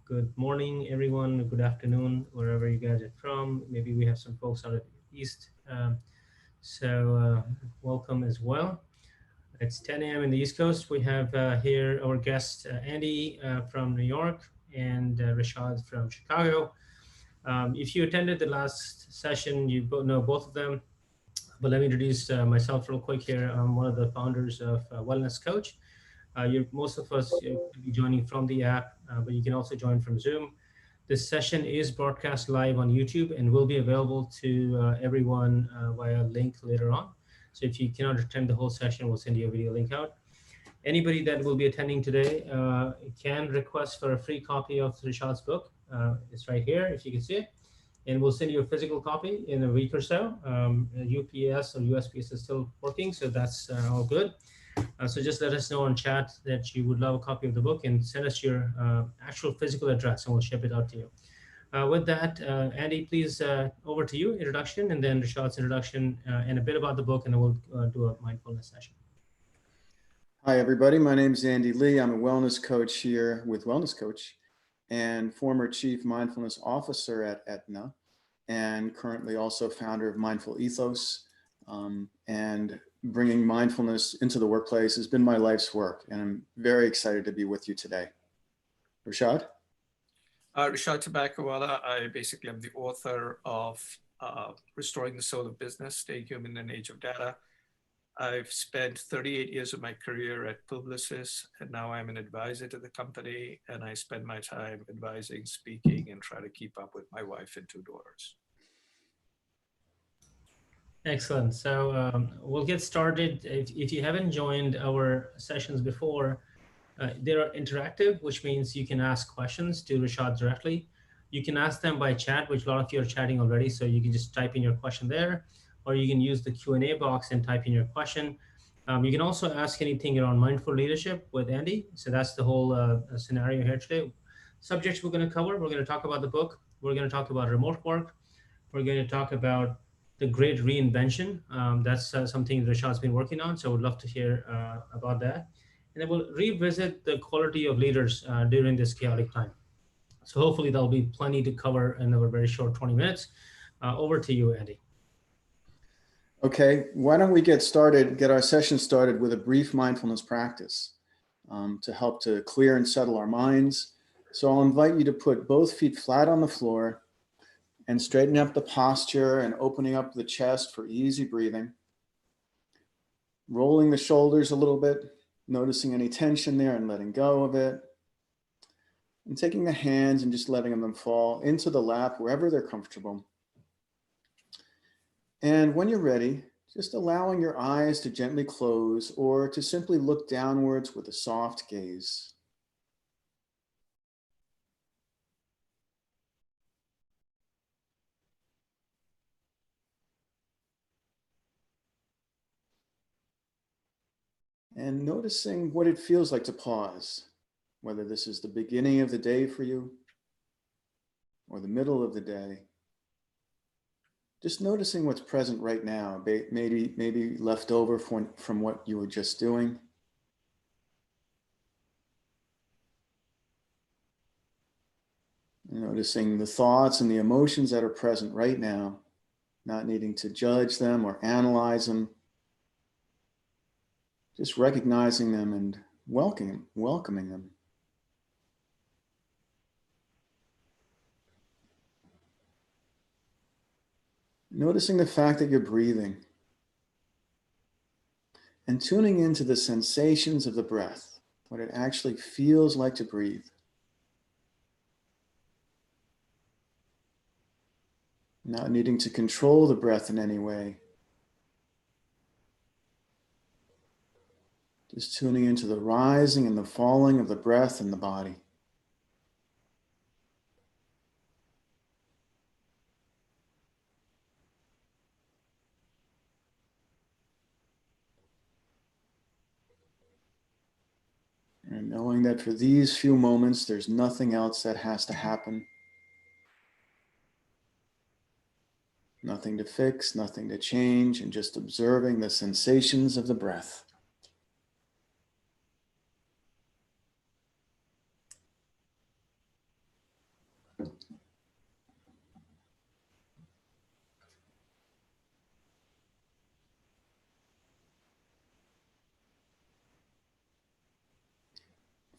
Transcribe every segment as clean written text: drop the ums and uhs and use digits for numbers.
Good morning, everyone. Good afternoon, wherever you guys are from. Maybe we have some folks out of the East. Welcome as well. It's 10 a.m. in the East Coast. We have here our guest, Andy from New York and Rishad from Chicago. If you attended the last session, you know both of them. But let me introduce myself real quick here. I'm one of the founders of Wellness Coach. Most of us could be joining from the app, but you can also join from Zoom. This session is broadcast live on YouTube and will be available to everyone via link later on. So if you cannot attend the whole session, we'll send you a video link out. Anybody that will be attending today can request for a free copy of Rishad's book. It's right here, if you can see it. And we'll send you a physical copy in a week or so. UPS or USPS is still working, so that's all good. So just let us know on chat that you would love a copy of the book and send us your actual physical address and we'll ship it out to you. With that, Andy, please, over to you, introduction, and then Rishad's introduction and a bit about the book, and then we'll do a mindfulness session. Hi, everybody. My name is Andy Lee. I'm a wellness coach here with Wellness Coach and former chief mindfulness officer at Aetna, and currently also founder of Mindful Ethos. And bringing mindfulness into the workplace has been my life's work, and I'm very excited to be with you today. Rishad? Rishad Tobaccowala. I basically am the author of Restoring the Soul of Business, Staying Human in an Age of Data. I've spent 38 years of my career at Publicis, and now I'm an advisor to the company, and I spend my time advising, speaking, and try to keep up with my wife and two daughters. Excellent. So we'll get started. If you haven't joined our sessions before, they are interactive, which means you can ask questions to Rishad directly. You can ask them by chat, which a lot of you are chatting already, so you can just type in your question there, or you can use the Q&A box and type in your question. You can also ask anything around mindful leadership with Andy. So that's the whole scenario here today. Subjects we're going to cover, we're going to talk about the book. We're going to talk about remote work. We're going to talk about the great reinvention. That's something Rishad's been working on, so I would love to hear about that. And then we'll revisit the quality of leaders during this chaotic time. So hopefully there'll be plenty to cover in our very short 20 minutes. Over to you, Andy. Okay, why don't we get our session started with a brief mindfulness practice to help to clear and settle our minds. So I'll invite you to put both feet flat on the floor and straighten up the posture and opening up the chest for easy breathing. Rolling the shoulders a little bit, noticing any tension there and letting go of it. And taking the hands and just letting them fall into the lap wherever they're comfortable. And when you're ready, just allowing your eyes to gently close or to simply look downwards with a soft gaze. And noticing what it feels like to pause, whether this is the beginning of the day for you or the middle of the day. Just noticing what's present right now, maybe left over from what you were just doing. Noticing the thoughts and the emotions that are present right now, not needing to judge them or analyze them. Just recognizing them and welcoming them. Noticing the fact that you're breathing and tuning into the sensations of the breath, what it actually feels like to breathe. Not needing to control the breath in any way. Just tuning into the rising and the falling of the breath in the body. And knowing that for these few moments, there's nothing else that has to happen. Nothing to fix, nothing to change, and just observing the sensations of the breath.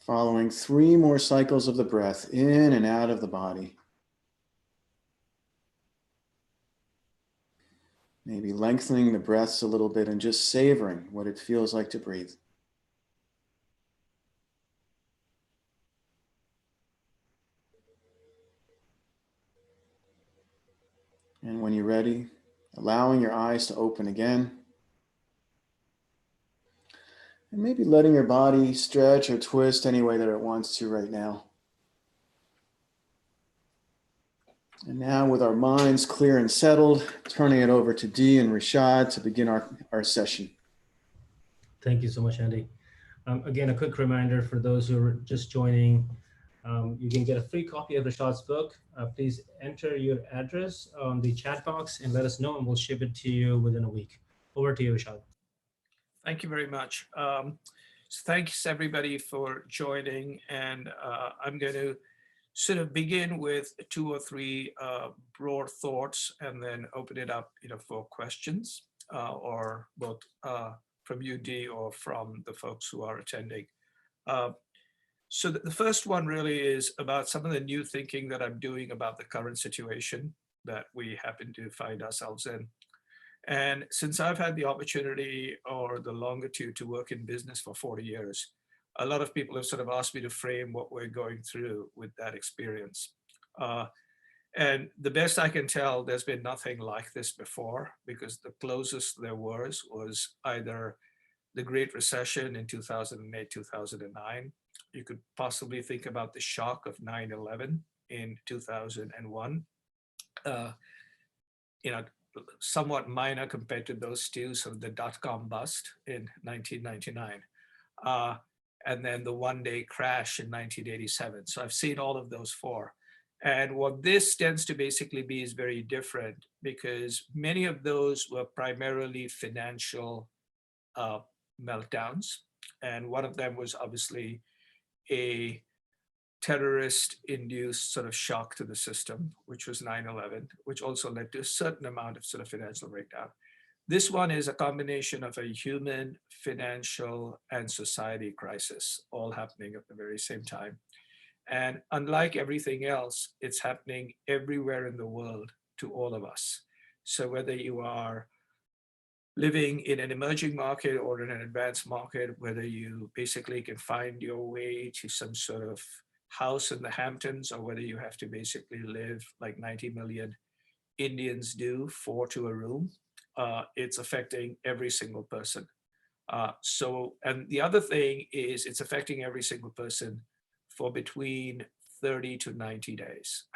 Following 3 more cycles of the breath in and out of the body. Maybe lengthening the breaths a little bit and just savoring what it feels like to breathe. And when you're ready, allowing your eyes to open again. And maybe letting your body stretch or twist any way that it wants to right now. And now with our minds clear and settled, turning it over to Dee and Rishad to begin our session. Thank you so much, Andy. Again, a quick reminder for those who are just joining, you can get a free copy of Rishad's book. Please enter your address on the chat box and let us know, and we'll ship it to you within a week. Over to you, Rishad. Thank you very much. So thanks everybody for joining, and I'm going to sort of begin with 2 or 3 broad thoughts, and then open it up, for questions, or both from you, Dee, or from the folks who are attending. So the first one really is about some of the new thinking that I'm doing about the current situation that we happen to find ourselves in. And since I've had the opportunity or the longitude to work in business for 40 years, a lot of people have sort of asked me to frame what we're going through with that experience. And the best I can tell, there's been nothing like this before, because the closest there was either the Great Recession in 2008, 2009. You could possibly think about the shock of 9/11 in 2001. Somewhat minor compared to those two, so the dot-com bust in 1999, and then the one-day crash in 1987. So I've seen all of those 4. And what this tends to basically be is very different, because many of those were primarily financial meltdowns. And one of them was obviously a terrorist-induced sort of shock to the system, which was 9/11, which also led to a certain amount of sort of financial breakdown. This one is a combination of a human, financial, and society crisis, all happening at the very same time. And unlike everything else, it's happening everywhere in the world to all of us. So whether you are living in an emerging market or in an advanced market, whether you basically can find your way to some sort of house in the Hamptons, or whether you have to basically live like 90 million Indians do, 4 to a room, it's affecting every single person. And the other thing is, it's affecting every single person for between 30 to 90 days.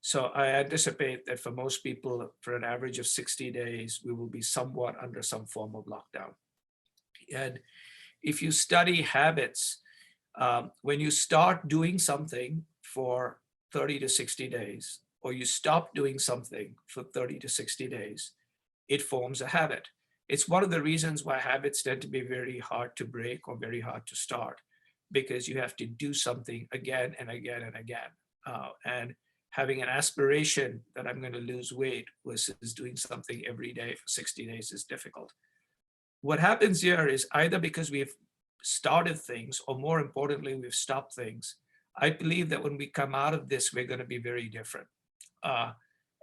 So I anticipate that for most people, for an average of 60 days, we will be somewhat under some form of lockdown. And if you study habits, when you start doing something for 30 to 60 days, or you stop doing something for 30 to 60 days, it forms a habit. It's one of the reasons why habits tend to be very hard to break or very hard to start, because you have to do something again and again and again. And having an aspiration that I'm going to lose weight versus doing something every day for 60 days is difficult. What happens here is either because we've started things, or more importantly, we've stopped things. I believe that when we come out of this, we're going to be very different.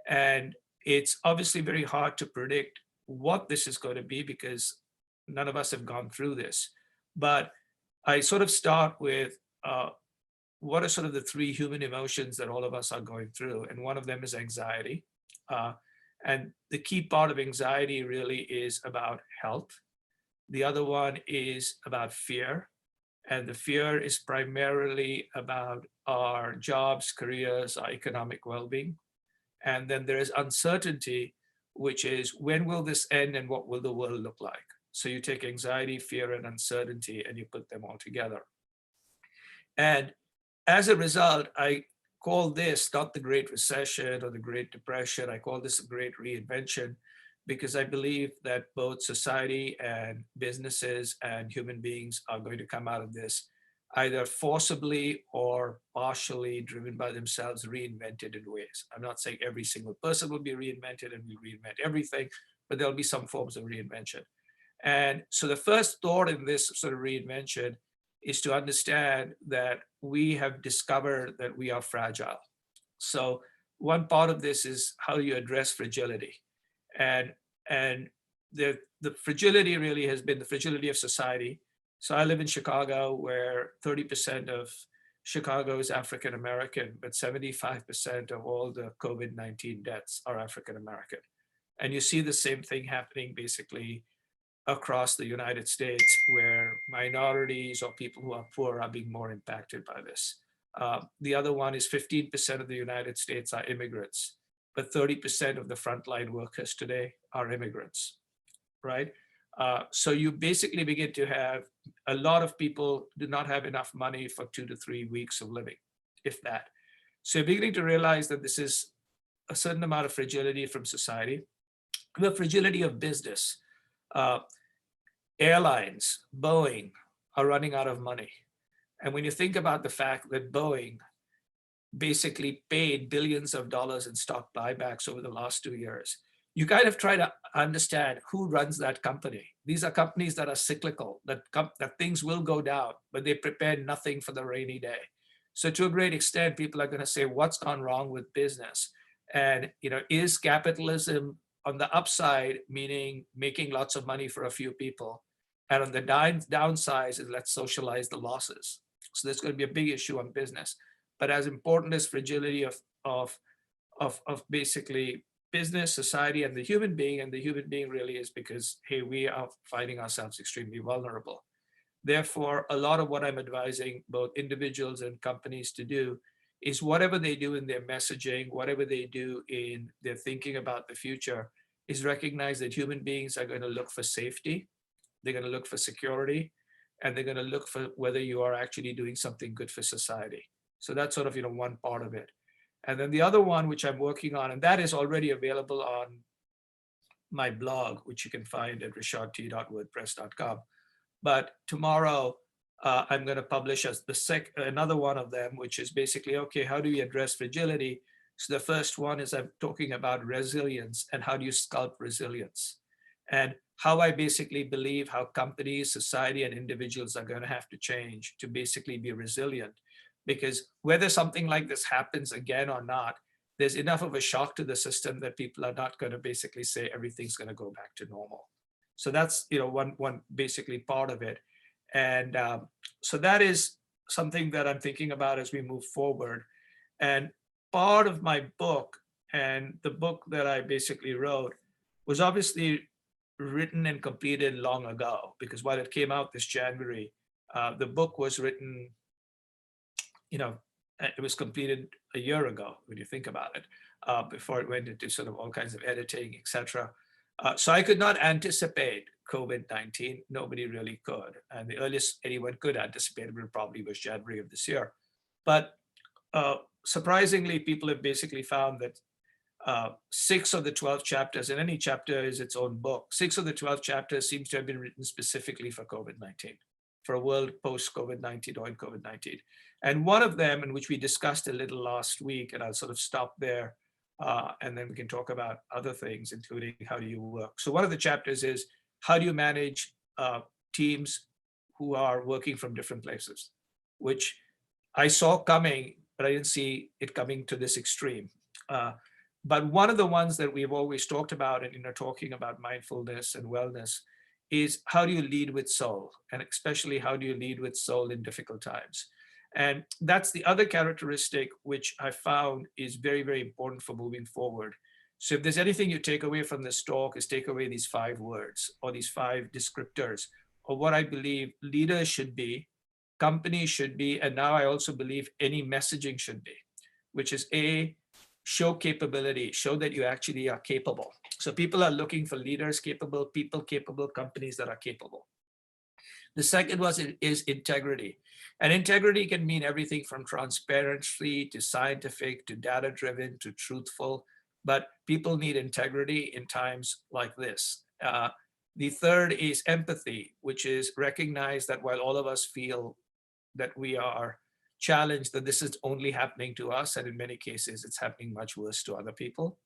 And it's obviously very hard to predict what this is going to be, because none of us have gone through this. But I sort of start with what are sort of the 3 human emotions that all of us are going through. And one of them is anxiety. And the key part of anxiety really is about health. The other one is about fear. And the fear is primarily about our jobs, careers, our economic well-being. And then there is uncertainty, which is, when will this end and what will the world look like? So you take anxiety, fear, and uncertainty, and you put them all together. And as a result, I call this not the Great Recession or the Great Depression. I call this a great reinvention, because I believe that both society and businesses and human beings are going to come out of this either forcibly or partially driven by themselves, reinvented in ways. I'm not saying every single person will be reinvented and we reinvent everything, but there'll be some forms of reinvention. And so the first thought in this sort of reinvention is to understand that we have discovered that we are fragile. So one part of this is how you address fragility. And and the fragility really has been the fragility of society. So I live in Chicago, where 30% of Chicago is African American, but 75% of all the COVID-19 deaths are African American. And you see the same thing happening basically across the United States, where minorities or people who are poor are being more impacted by this. The other one is 15% of the United States are immigrants, but 30% of the frontline workers today are immigrants, right? So you basically begin to have a lot of people do not have enough money for 2 to 3 weeks of living, if that. So you're beginning to realize that this is a certain amount of fragility from society, the fragility of business. Uh, Airlines, Boeing, are running out of money. And when you think about the fact that Boeing basically paid billions of dollars in stock buybacks over the last 2 years, you kind of try to understand who runs that company. These are companies that are cyclical, that things will go down, but they prepare nothing for the rainy day. So to a great extent, people are going to say, what's gone wrong with business? And is capitalism on the upside, meaning making lots of money for a few people, and on the downside is let's socialize the losses. So there's going to be a big issue on business. But as important as fragility of basically business, society, and the human being, and the human being really is because, hey, we are finding ourselves extremely vulnerable. Therefore, a lot of what I'm advising both individuals and companies to do is whatever they do in their messaging, whatever they do in their thinking about the future, is recognize that human beings are going to look for safety, they're going to look for security, and they're going to look for whether you are actually doing something good for society. So that's sort of one part of it. And then the other one, which I'm working on, and that is already available on my blog, which you can find at rishadt.wordpress.com. But tomorrow, I'm going to publish another one of them, which is basically, okay, how do we address fragility? So the first one is I'm talking about resilience and how do you sculpt resilience, and how I basically believe how companies, society, and individuals are going to have to change to basically be resilient. Because whether something like this happens again or not, there's enough of a shock to the system that people are not going to basically say everything's going to go back to normal. So that's one basically part of it. And so that is something that I'm thinking about as we move forward. And part of my book, and the book that I basically wrote, was obviously written and completed long ago, because while it came out this January, the book was written, it was completed a year ago when you think about it, before it went into sort of all kinds of editing, etc. So I could not anticipate COVID-19. Nobody really could. And the earliest anyone could anticipate it probably was January of this year. But surprisingly, people have basically found that 6 of the 12 chapters, and any chapter is its own book, 6 of the 12 chapters seems to have been written specifically for COVID-19, for a world post-COVID-19 or in COVID-19. And one of them, in which we discussed a little last week, and I'll sort of stop there, and then we can talk about other things, including how do you work. So one of the chapters is, how do you manage teams who are working from different places, which I saw coming, but I didn't see it coming to this extreme. But one of the ones that we've always talked about, and talking about mindfulness and wellness, is how do you lead with soul, and especially how do you lead with soul in difficult times. And that's the other characteristic which I found is very, very important for moving forward. So if there's anything you take away from this talk, is take away these 5 words or these 5 descriptors of what I believe leaders should be, companies should be, and now I also believe any messaging should be, which is A, show capability, show that you actually are capable. So people are looking for leaders capable, people capable, companies that are capable. The second is integrity. And integrity can mean everything from transparency to scientific to data-driven to truthful, but people need integrity in times like this. The third is empathy, which is recognize that while all of us feel that we are challenged, that this is only happening to us, and in many cases, it's happening much worse to other people.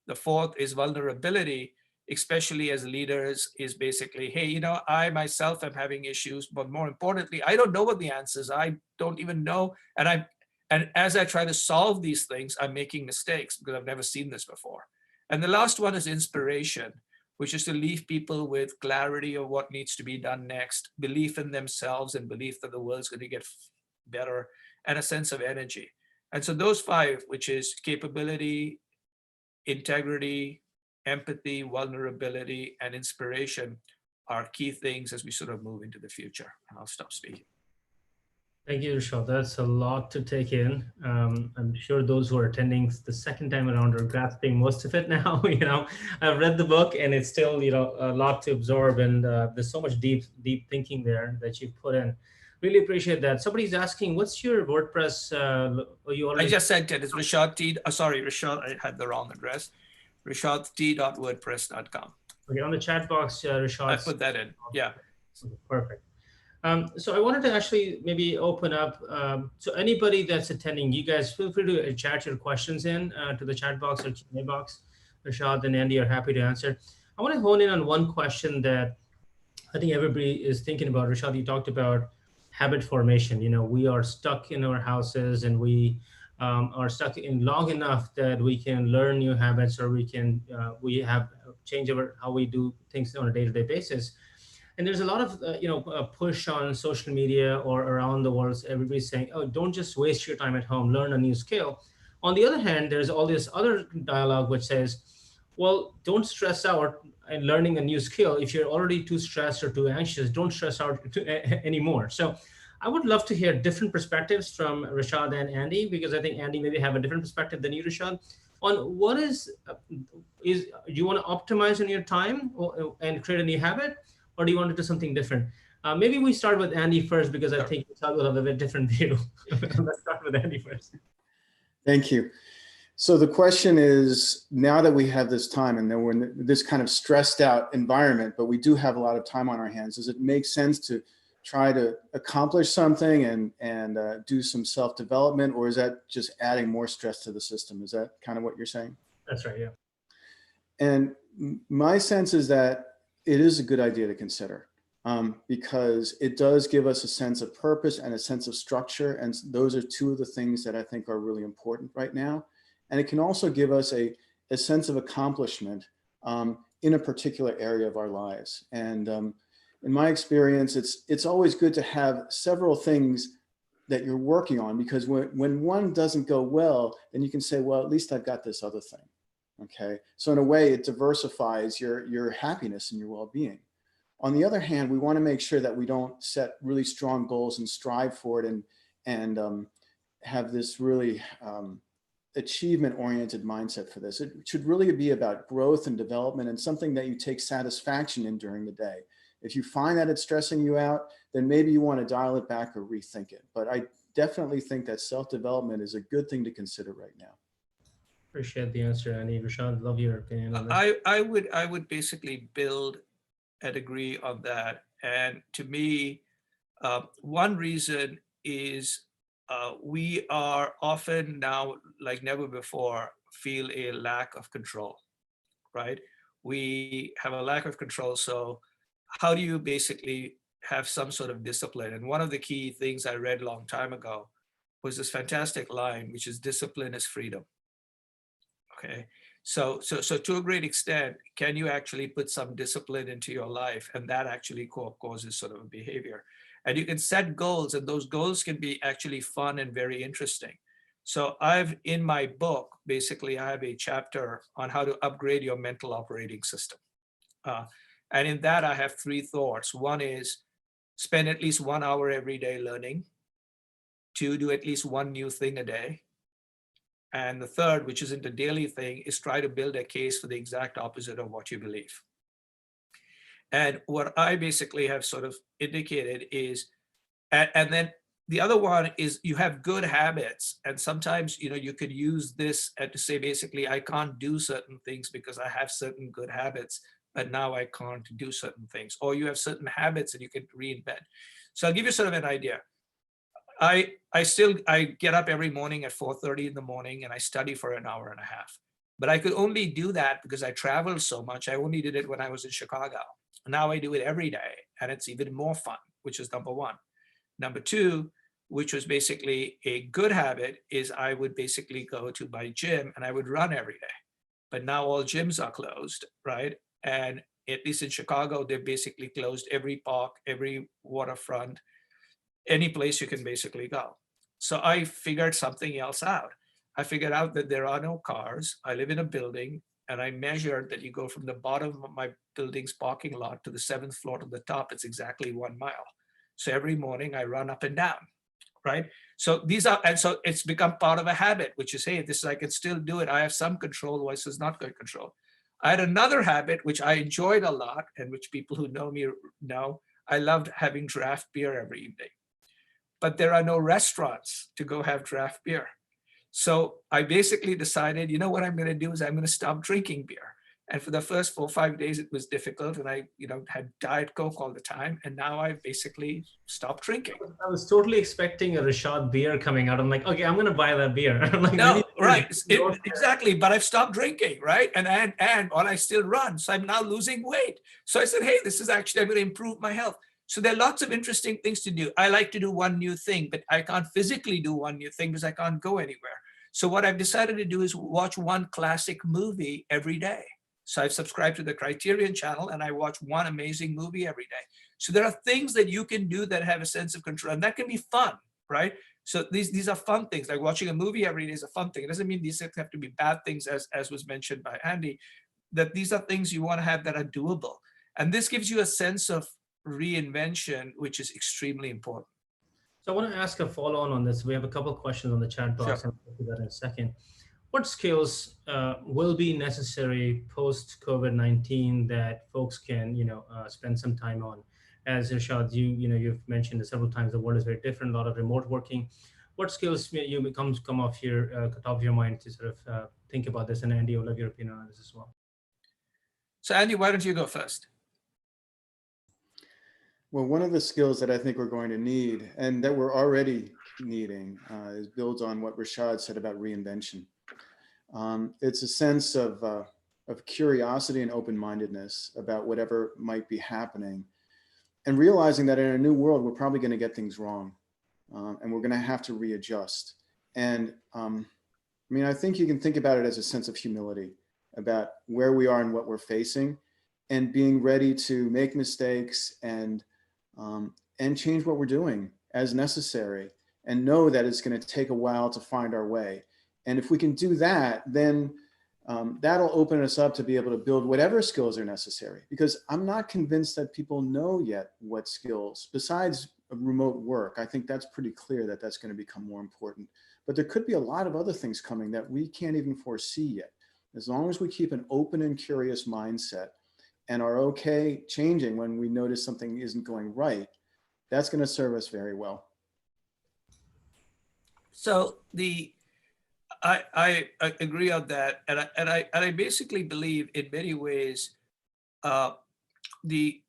The fourth is vulnerability, especially as leaders, is basically, hey, you know, I myself am having issues, but more importantly, I don't know what the answers. I don't even know. And as I try to solve these things, I'm making mistakes because I've never seen this before. And the last one is inspiration, which is to leave people with clarity of what needs to be done next, belief in themselves and belief that the world's going to get better, and a sense of energy. And so those five, which is capability, integrity, empathy, vulnerability, and inspiration, are key things as we sort of move into the future. And I'll stop speaking. Thank you, Rishad. That's a lot to take in. I'm sure those who are attending the second time around are grasping most of it now. I've read the book and it's still, a lot to absorb. And there's so much deep thinking there that you put in. Really appreciate that. Somebody's asking, what's your WordPress? You I already just said it. It's Rishad T. Sorry, Rishad, I had the wrong address. RishadT.wordpress.com. Okay, on the chat box, Rishad. I put that in. Yeah. Okay, perfect. So I wanted to actually maybe open up, so anybody that's attending, you guys feel free to chat your questions in to the chat box or Q&A box. Rishad and Andy are happy to answer. I want to hone in on one question that I think everybody is thinking about. Rishad, you talked about habit formation. We are stuck in our houses and we are stuck in long enough that we can learn new habits, or we have change over how we do things on a day-to-day basis. And there's a lot of push on social media or around the world. So everybody's saying, oh, don't just waste your time at home, learn a new skill. On the other hand, there's all this other dialogue which says, well, don't stress out in learning a new skill. If you're already too stressed or too anxious, don't stress out anymore. So I would love to hear different perspectives from Rishad and Andy, because I think Andy maybe have a different perspective than you, Rishad, on what do you want to optimize on your time and create a new habit, or do you want to do something different? Maybe we start with Andy first, because I think Rishad will have a bit different view. Let's start with Andy first. Thank you. So the question is, now that we have this time and then we're in this kind of stressed out environment, but we do have a lot of time on our hands, does it make sense to try to accomplish something and do some self-development, or is that just adding more stress to the system? Is that kind of what you're saying? That's right, yeah. And my sense is that it is a good idea to consider, because it does give us a sense of purpose and a sense of structure. And those are two of the things that I think are really important right now. And it can also give us a sense of accomplishment in a particular area of our lives. And in my experience, it's always good to have several things that you're working on, because when one doesn't go well, then you can say, well, at least I've got this other thing. Okay, so in a way, it diversifies your happiness and your well-being. On the other hand, we want to make sure that we don't set really strong goals and strive for it and have this really achievement-oriented mindset for this. It should really be about growth and development and something that you take satisfaction in during the day. If you find that it's stressing you out, then maybe you want to dial it back or rethink it. But I definitely think that self-development is a good thing to consider right now. Appreciate the answer, Andy. Rishad, love your opinion on that. I would basically build a degree on that. And to me, one reason is we are often now, like never before, feel a lack of control, right? We have a lack of control. So how do you basically have some sort of discipline? And one of the key things I read a long time ago was this fantastic line, which is discipline is freedom. Okay, so to a great extent, can you actually put some discipline into your life, and that actually causes sort of a behavior? And you can set goals, and those goals can be actually fun and very interesting. So in my book, basically, I have a chapter on how to upgrade your mental operating system. And in that, I have three thoughts. One is spend at least 1 hour every day learning. 2, do at least one new thing a day. And the third, which isn't a daily thing, is try to build a case for the exact opposite of what you believe. And what I basically have sort of indicated is, and then the other one is you have good habits. And sometimes, you could use this to say, basically, I can't do certain things because I have certain good habits, but now I can't do certain things. Or you have certain habits and you can reinvent. So I'll give you sort of an idea. I get up every morning at 4:30 in the morning and I study for an hour and a half. But I could only do that because I traveled so much. I only did it when I was in Chicago. Now I do it every day, and it's even more fun, which is number one. Number two, which was basically a good habit, is I would basically go to my gym and I would run every day. But now all gyms are closed, right? And at least in Chicago, they've basically closed every park, every waterfront, any place you can basically go. So I figured something else out. I figured out that there are no cars. I live in a building, and I measured that you go from the bottom of my building's parking lot to the seventh floor to the top. It's exactly 1 mile. So every morning I run up and down, right? So these are, and so it's become part of a habit, which is, hey, this is, I can still do it. I have some control versus not good control. I had another habit, which I enjoyed a lot, and which people who know me know, I loved having draft beer every evening. But there are no restaurants to go have draft beer. So I basically decided, you know what I'm going to do is I'm going to stop drinking beer. And for the first 4 or 5 days, it was difficult, and I, had Diet Coke all the time. And now I've basically stopped drinking. I was totally expecting a Rishad beer coming out. I'm like, okay, I'm gonna buy that beer. I'm like, No, right, exactly. But I've stopped drinking, right? And while I still run, so I'm now losing weight. So I said, hey, this is actually, I'm going to improve my health. So there are lots of interesting things to do. I like to do one new thing, but I can't physically do one new thing because I can't go anywhere. So what I've decided to do is watch one classic movie every day. So I've subscribed to the Criterion channel, and I watch one amazing movie every day. So there are things that you can do that have a sense of control, and that can be fun, right? So these are fun things. Like watching a movie every day is a fun thing. It doesn't mean these have to be bad things, as was mentioned by Andy, that these are things you want to have that are doable. And this gives you a sense of reinvention, which is extremely important. So I want to ask a follow on this. We have a couple of questions on the chat box. Sure. I'll do that in a second. What skills will be necessary post COVID-19 that folks can, spend some time on? As Irshad, you've mentioned several times, the world is very different. A lot of remote working. What skills you come off your top of your mind to sort of think about this? And Andy, I'll love your opinion on this as well. So Andy, why don't you go first? Well, one of the skills that I think we're going to need, and that we're already needing, is builds on what Rishad said about reinvention. It's a sense of curiosity and open-mindedness about whatever might be happening, and realizing that in a new world, we're probably going to get things wrong, and we're going to have to readjust. And I think you can think about it as a sense of humility about where we are and what we're facing, and being ready to make mistakes and change what we're doing as necessary, and know that it's going to take a while to find our way. And if we can do that, then that'll open us up to be able to build whatever skills are necessary. Because I'm not convinced that people know yet what skills, besides remote work. I think that's pretty clear that that's going to become more important. But there could be a lot of other things coming that we can't even foresee yet. As long as we keep an open and curious mindset and are okay changing when we notice something isn't going right, that's going to serve us very well. So I agree on that, and I basically believe in many ways the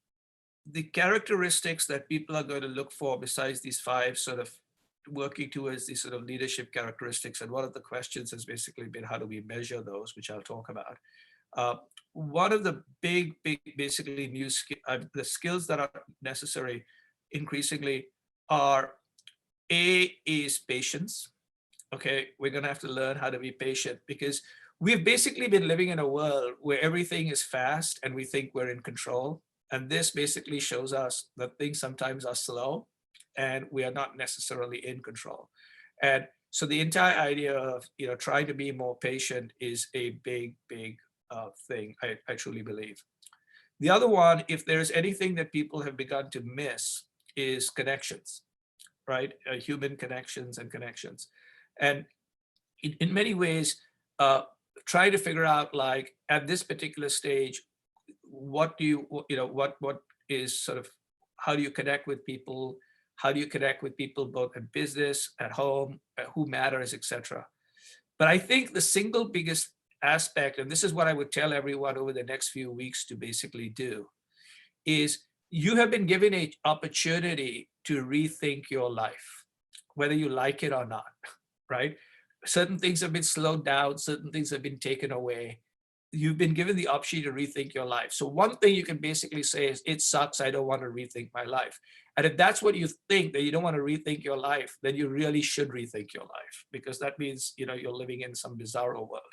characteristics that people are going to look for, besides these five sort of working towards these sort of leadership characteristics, and one of the questions has basically been how do we measure those, which I'll talk about. One of the big basically new the skills that are necessary increasingly are is patience. Okay, we're going to have to learn how to be patient, because we've basically been living in a world where everything is fast and we think we're in control. And this basically shows us that things sometimes are slow and we are not necessarily in control. And so the entire idea of trying to be more patient is a big thing, I truly believe. The other one, if there's anything that people have begun to miss, is connections, right? Human connections and connections. And in many ways, try to figure out, like, at this particular stage, what do what is sort of, how do you connect with people? How do you connect with people both in business, at home, who matters, etc. But I think the single biggest aspect, and this is what I would tell everyone over the next few weeks to basically do, is you have been given an opportunity to rethink your life, whether you like it or not, right? certain things have been slowed down, certain things have been taken away. You've been given the option to rethink your life. So one thing you can basically say is, it sucks, I don't want to rethink my life. And if that's what you think, that you don't want to rethink your life, then you really should rethink your life, because that means, you're living in some bizarro world.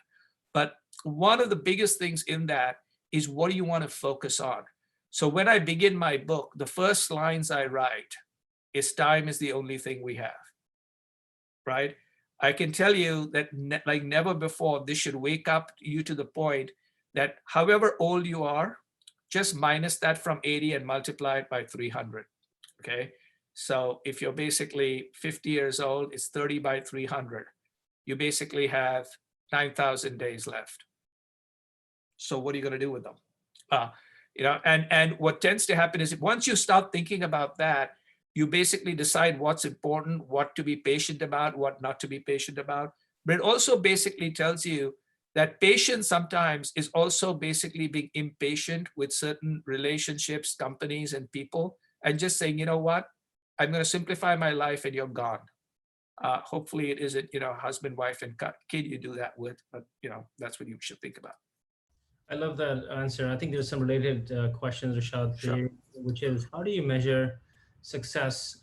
But one of the biggest things in that is, what do you want to focus on? So when I begin my book, the first lines I write is, time is the only thing we have, right? I can tell you that like never before, this should wake up you to the point that however old you are, just minus that from 80 and multiply it by 300, okay? So if you're basically 50 years old, it's 30 by 300. You basically have 9,000 days left. So what are you going to do with them? And what tends to happen is, once you start thinking about that, you basically decide what's important, what to be patient about, what not to be patient about. But it also basically tells you that patience sometimes is also basically being impatient with certain relationships, companies, and people, and just saying, you know what, I'm going to simplify my life and you're gone. Hopefully it isn't, husband, wife, and kid you do that with, but that's what you should think about. I love that answer. I think there's some related questions, Rishad, for Sure. you, which is, how do you measure success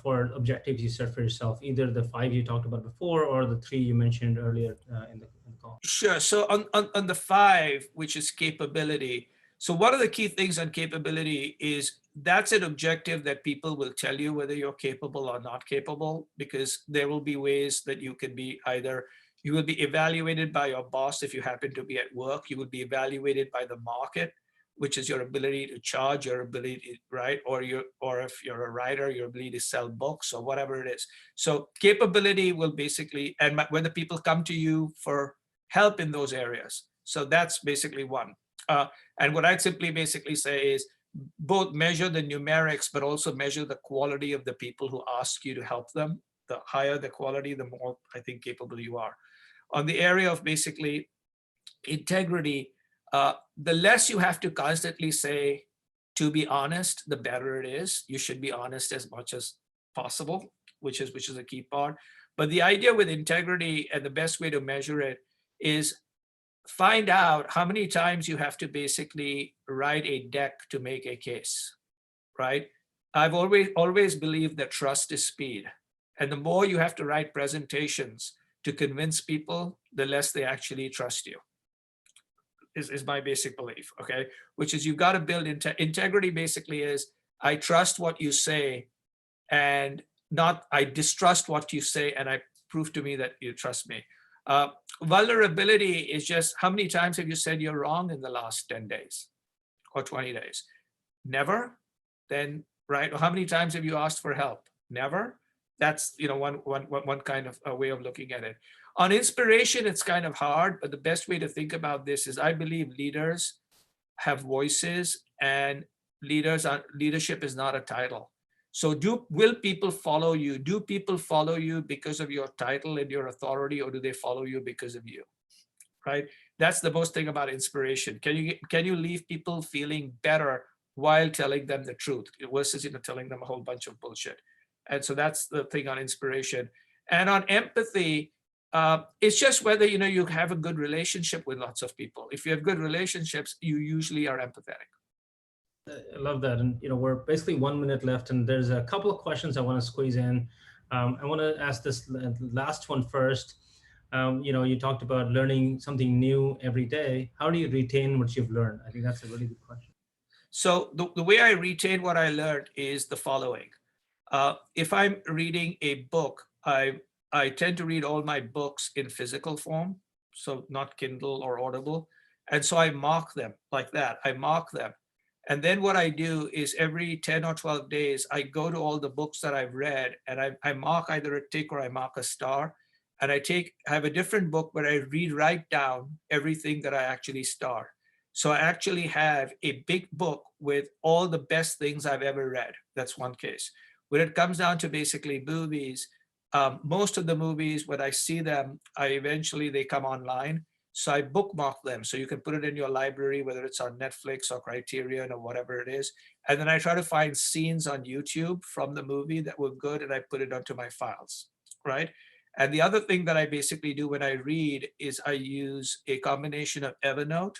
for objectives you set for yourself, either the five you talked about before or the three you mentioned earlier in the call? Sure. So on the five, which is capability. So one of the key things on capability is, that's an objective that people will tell you whether you're capable or not capable, because there will be ways that you can be either, you will be evaluated by your boss if you happen to be at work, you will be evaluated by the market, which is your ability to charge, your ability to write, or if you're a writer, your ability to sell books or whatever it is. So capability will basically, and whether people come to you for help in those areas. So that's basically one. And what I'd simply basically say is, both measure the numerics, but also measure the quality of the people who ask you to help them. The higher the quality, the more I think capable you are. On the area of basically integrity, the less you have to constantly say, to be honest, the better it is. You should be honest as much as possible, which is a key part. But the idea with integrity, and the best way to measure it, is find out how many times you have to basically write a deck to make a case, right? I've always believed that trust is speed. And the more you have to write presentations to convince people, the less they actually trust you, is my basic belief, okay? Which is, you've got to build integrity basically is, I trust what you say, and not I distrust what you say, and I prove to me that you trust me. Uh, Vulnerability is just, how many times have you said you're wrong in the last 10 days or 20 days? Never? Then, right? Or how many times have you asked for help? Never? That's, one kind of a way of looking at it. On inspiration, it's kind of hard, but the best way to think about this is, I believe leaders have voices, and leadership is not a title. So will people follow you? Do people follow you because of your title and your authority, or do they follow you because of you? Right? That's the most thing about inspiration. Can you leave people feeling better while telling them the truth, versus telling them a whole bunch of bullshit? And so that's the thing on inspiration. And on empathy, it's just whether you have a good relationship with lots of people. If you have good relationships, you usually are empathetic. I love that. And we're basically 1 minute left, and there's a couple of questions I want to squeeze in. I want to ask this last one first. You talked about learning something new every day. How do you retain what you've learned? I think that's a really good question. So the way I retain what I learned is the following. If I'm reading a book, I tend to read all my books in physical form, so not Kindle or Audible. And so I mark them like that. I mark them. And then what I do is, every 10 or 12 days, I go to all the books that I've read, and I mark either a tick or I mark a star. And I have a different book where I write down everything that I actually star. So I actually have a big book with all the best things I've ever read. That's one case. When it comes down to basically movies, most of the movies, when I see them, they come online. So I bookmark them. So you can put it in your library, whether it's on Netflix or Criterion or whatever it is. And then I try to find scenes on YouTube from the movie that were good, and I put it onto my files, right? And the other thing that I basically do when I read is I use a combination of Evernote,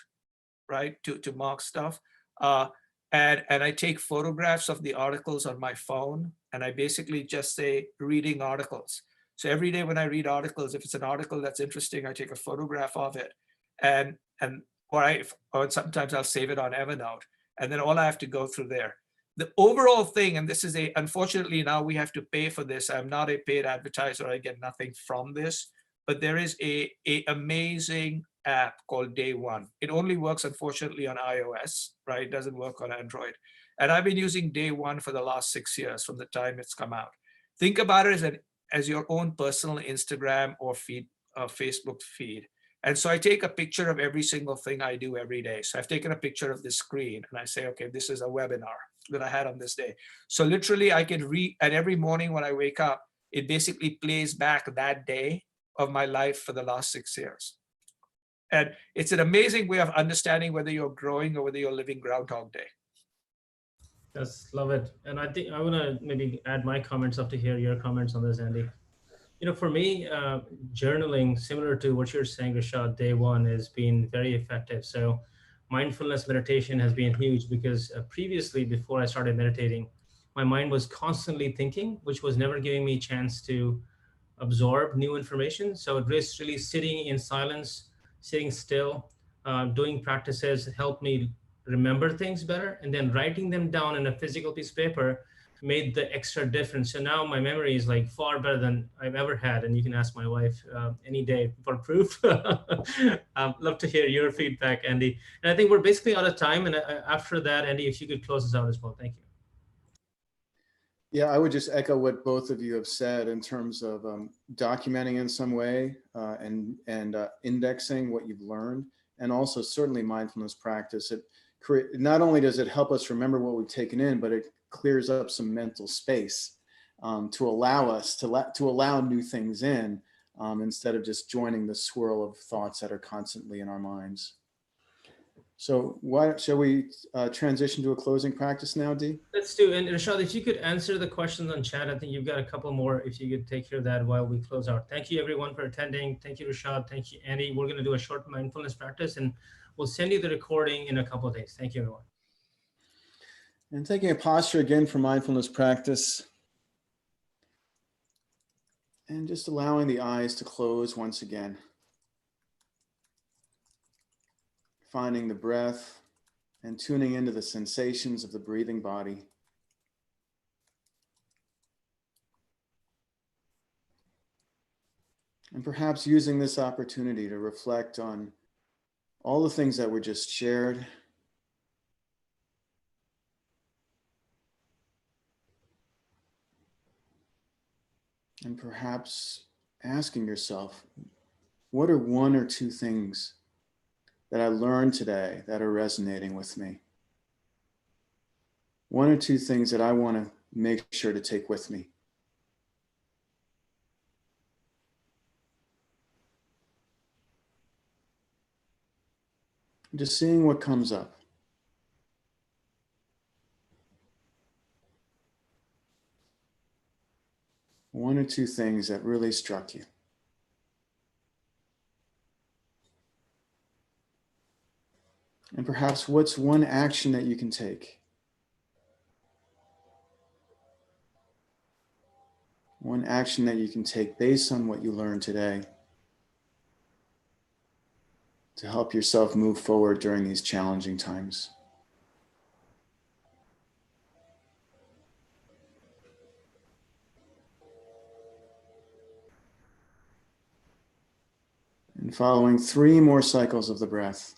right, to mark stuff. Uh, and I take photographs of the articles on my phone, and I basically just say reading articles. So every day when I read articles, if it's an article that's interesting, I take a photograph of it, and or sometimes I'll save it on Evernote, and then all I have to go through there. The overall thing, and this is unfortunately now we have to pay for this. I'm not a paid advertiser. I get nothing from this, but there is a amazing app called Day One. It only works, unfortunately, on iOS, right? It doesn't work on Android. And I've been using Day One for the last 6 years from the time it's come out. Think about it as your own personal Instagram or Facebook feed. And so I take a picture of every single thing I do every day. So I've taken a picture of the screen and I say, okay, this is a webinar that I had on this day. So literally I can read, and every morning when I wake up, it basically plays back that day of my life for the last 6 years. And it's an amazing way of understanding whether you're growing or whether you're living Groundhog Day. Just love it. And I think I want to maybe add my comments up to hear your comments on this, Andy. For me, journaling, similar to what you're saying, Rishad, day one has been very effective. So mindfulness meditation has been huge because previously, before I started meditating, my mind was constantly thinking, which was never giving me a chance to absorb new information. So just really sitting in silence, sitting still, doing practices helped me remember things better. And then writing them down in a physical piece of paper made the extra difference. So now my memory is like far better than I've ever had. And you can ask my wife any day for proof. Love to hear your feedback, Andy. And I think we're basically out of time. And after that, Andy, if you could close us out as well. Thank you. Yeah, I would just echo what both of you have said in terms of documenting in some way and indexing what you've learned, and also certainly mindfulness practice. Not only does it help us remember what we've taken in, but it clears up some mental space to allow us to allow new things in instead of just joining the swirl of thoughts that are constantly in our minds. So shall we transition to a closing practice now, Dee? Let's do. And Rishad, if you could answer the questions on chat, I think you've got a couple more. If you could take care of that while we close out. Thank you, everyone, for attending. Thank you, Rishad. Thank you, Andy. We're going to do a short mindfulness practice, and we'll send you the recording in a couple of days. Thank you, everyone. And taking a posture again for mindfulness practice. And just allowing the eyes to close once again. Finding the breath and tuning into the sensations of the breathing body. And perhaps using this opportunity to reflect on all the things that were just shared. And perhaps asking yourself, what are one or two things that I learned today that are resonating with me? One or two things that I want to make sure to take with me. Just seeing what comes up. One or two things that really struck you. And perhaps what's one action that you can take? One action that you can take based on what you learned today to help yourself move forward during these challenging times. And following 3 more cycles of the breath.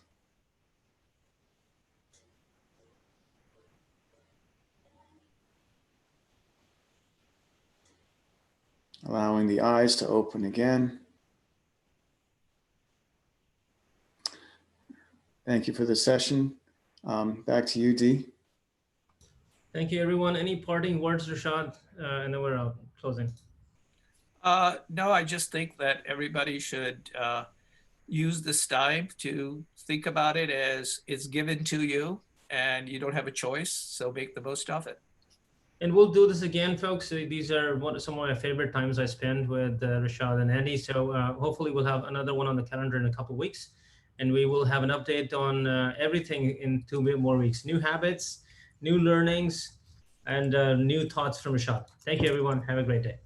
Allowing the eyes to open again. Thank you for the session. Back to you, Dee. Thank you, everyone. Any parting words, Rishad? And then we're out, closing. No, I just think that everybody should use this time to think about it as it's given to you and you don't have a choice. So make the most of it. And we'll do this again, folks. These are some of my favorite times I spend with Rishad and Andy. So hopefully we'll have another one on the calendar in a couple of weeks, and we will have an update on everything in 2 more weeks. New habits, new learnings, and new thoughts from Rishad. Thank you, everyone. Have a great day.